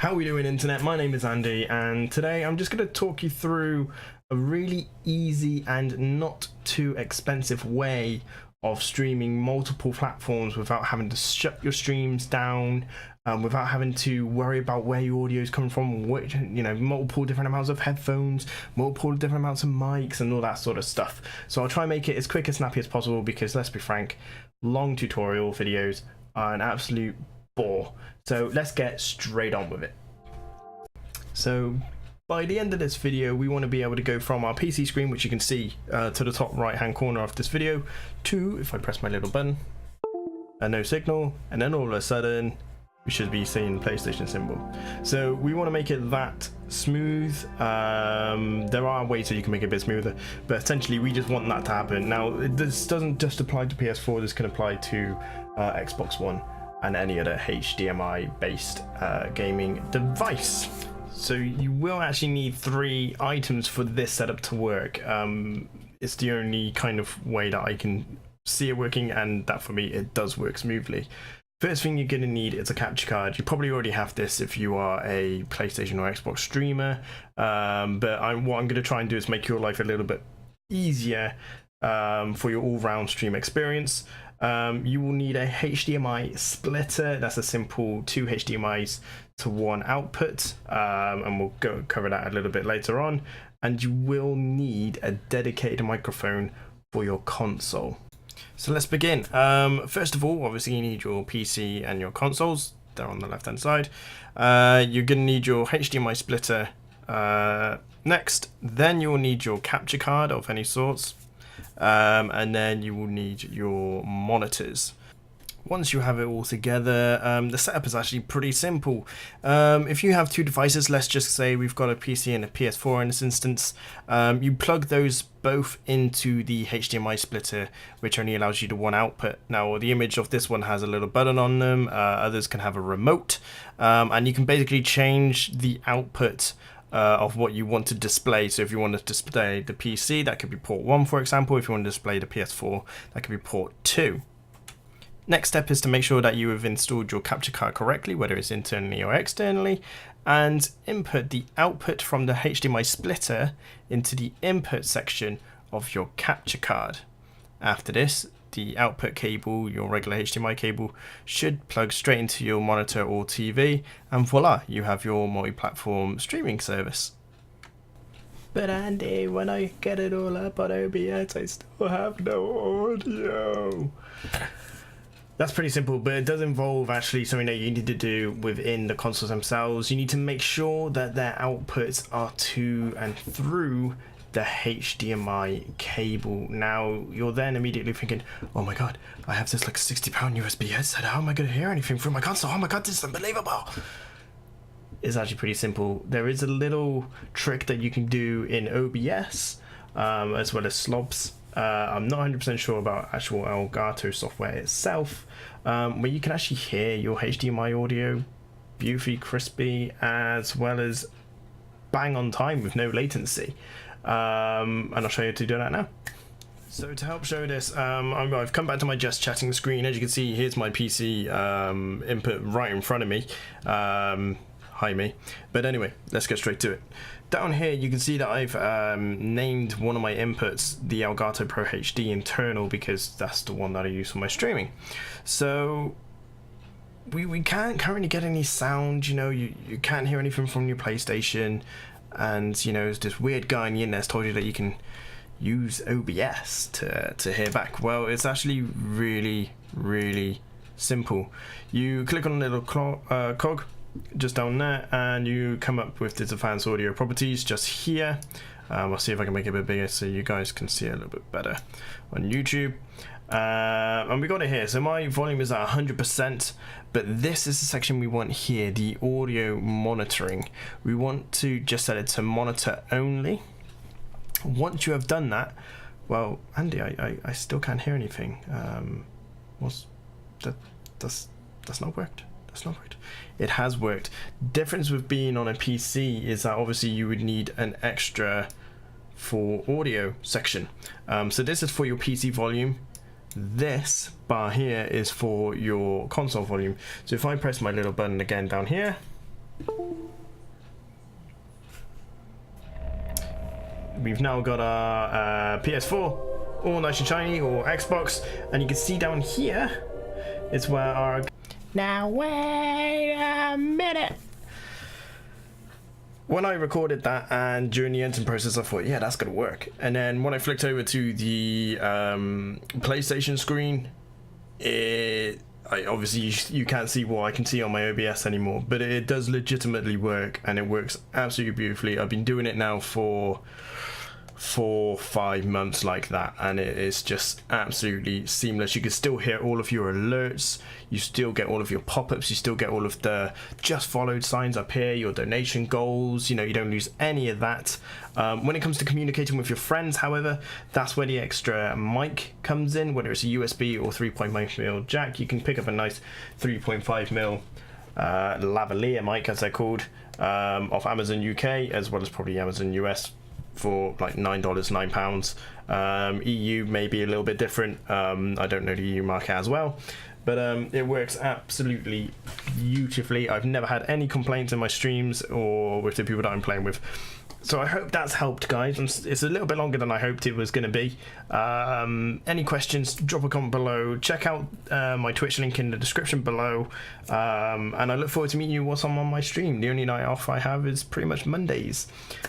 How we doing, internet? My name is Andy, and today I'm just going to talk you through a really easy and not too expensive way of streaming multiple platforms without having to shut your streams down, without having to worry about where your audio is coming from, which, multiple different amounts of headphones, multiple different amounts of mics, and all that sort of stuff. So I'll try and make it as quick and snappy as possible because, let's be frank, long tutorial videos are an absolute bore. So let's get straight on with it. So by the end of this video, we want to be able to go from our PC screen, which you can see to the top right hand corner of this video, to, if I press my little button, and no signal, and then all of a sudden we should be seeing the PlayStation symbol. So we want to make it that smooth. There are ways that you can make it a bit smoother, but essentially we just want that to happen. Now, this doesn't just apply to PS4, this can apply to Xbox One and any other HDMI based gaming device. So you will actually need 3 items for this setup to work. It's the only kind of way that I can see it working, and that for me it does work smoothly. First thing you're going to need is a capture card. You probably already have this if you are a PlayStation or Xbox streamer, but what I'm going to try and do is make your life a little bit easier for your all-round stream experience. You will need a HDMI splitter. That's a simple 2 HDMIs to 1 output, and we'll cover that a little bit later on. And you will need a dedicated microphone for your console. So let's begin. First of all, obviously you need your PC and your consoles. They're on the left hand side. You're going to need your HDMI splitter next. Then you'll need your capture card of any sorts. And then you will need your monitors. Once you have it all together, the setup is actually pretty simple. If you have 2 devices, let's just say we've got a PC and a PS4 in this instance, you plug those both into the HDMI splitter, which only allows you to 1 output. Now, the image of this one has a little button on them, others can have a remote, and you can basically change the output of what you want to display. So if you want to display the PC, that could be port 1, for example. If you want to display the PS4, that could be port 2. Next step is to make sure that you have installed your capture card correctly, whether it's internally or externally, and input the output from the HDMI splitter into the input section of your capture card. After this, the output cable, your regular HDMI cable, should plug straight into your monitor or TV, and voila, you have your multi-platform streaming service. But Andy, when I get it all up on OBS, I still have no audio. That's pretty simple, but it does involve actually something that you need to do within the consoles themselves. You need to make sure that their outputs are to and through the HDMI cable. Now, you're then immediately thinking, oh my god, I have this like £60 USB headset, how am I going to hear anything through my console? Oh my god, this is unbelievable. It's actually pretty simple. There is a little trick that you can do in OBS, as well as slobs. I'm not 100% sure about actual Elgato software itself, where you can actually hear your HDMI audio beautifully crispy, as well as bang on time with no latency. And I'll show you how to do that now. So to help show this, I've come back to my just chatting screen. As you can see, here's my PC input right in front of me. Hi me. But anyway, let's get straight to it. Down here you can see that I've named one of my inputs the Elgato Pro HD internal, because that's the one that I use for my streaming. So we can't currently get any sound, you can't hear anything from your PlayStation, and there's this weird guy in the internet told you that you can use OBS to hear back. Well, it's actually really simple. You click on a little cog just down there, and you come up with this advanced audio properties just here. I'll see if I can make it a bit bigger so you guys can see it a little bit better on YouTube. And we got it here. So my volume is at 100%, but this is the section we want here, the audio monitoring. We want to just set it to monitor only. Once you have done that, well, Andy, I still can't hear anything. That's not worked. That's not worked. It has worked. Difference with being on a PC is that obviously you would need an extra for audio section. So this is for your PC volume. This bar here is for your console volume. So if I press my little button again down here, We've now got our PS4, all nice and shiny, or Xbox, and you can see down here is where our... Now wait a minute! When I recorded that and during the editing process, I thought, yeah, that's gonna work. And then when I flicked over to the PlayStation screen, obviously you can't see what I can see on my OBS anymore, but it does legitimately work, and it works absolutely beautifully. I've been doing it now for 4-5 months like that, and it is just absolutely seamless. You can still hear all of your alerts, you still get all of your pop-ups, you still get all of the just followed signs up here, your donation goals, you know, you don't lose any of that. When it comes to communicating with your friends, however, that's where the extra mic comes in, whether it's a USB or 3.5mm jack. You can pick up a nice 3.5mm lavalier mic, as they're called, off Amazon UK, as well as probably Amazon US, for like $9, £9. EU may be a little bit different. I don't know the EU market as well, but it works absolutely beautifully. I've never had any complaints in my streams or with the people that I'm playing with. So I hope that's helped, guys. It's a little bit longer than I hoped it was going to be. Any questions, drop a comment below. Check out my Twitch link in the description below. And I look forward to meeting you whilst I'm on my stream. The only night off I have is pretty much Mondays.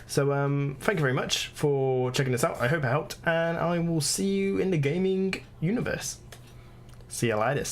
So thank you very much for checking this out. I hope it helped. And I will see you in the gaming universe. See you later.